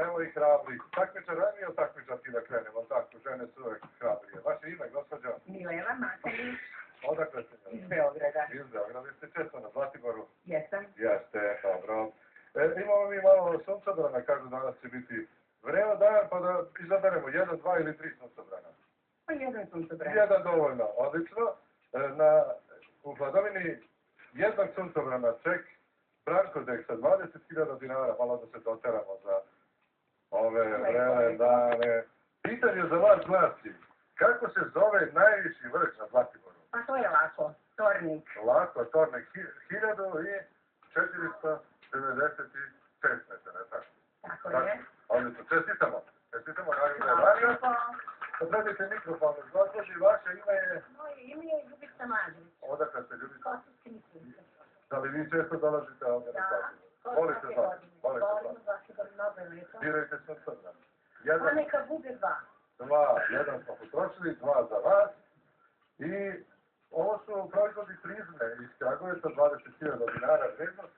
evo i hrabri. Takmičar, nije takmičar ti da krenemo, tako, žene su uvek hrabrije. Vaše ime, gospođo? Milena Makarić. Odakle ste? Iz Beograda. Iz Beograda. Ste često na Zlatiboru? Jesam. Jeste, dobro. Imamo mi malo suncobrana, kažu danas će biti vreo dan, pa da izaberemo 1, 2 ili 3 suncobrana. Pa jedan suncobran. Jedan dovoljno, odlično. U hladovini jednog suncobrana ček Brankodek sa 20.000 dinara, malo da se doteramo za ove vrele dane. Pitanje za vas glasi, kako se zove najviši vrh na Zlatiboru? Pa to je lako, Tornik. Lako, Tornik, 1496 metara, tako? Tako je. Odlično, čestitamo. Čestitamo na Marija. Odredite mikrofon, gospođi, vaše ime je... Moje ime je Ljubica Mađević. Odakle ste, Ljubica? Kosovski mislim. Da li vi često dolazite ovdje na Zlatiboru? Volite Zlatiboru? Volim Zlatiboru, mnogo je lepo. Birajte suncobrana. Pa neka bude 2. 2, jedan smo potrošili, 2 za vas. I ovo su proizvodi prizme iz Kragujevca, 20.000 dinara vrednost.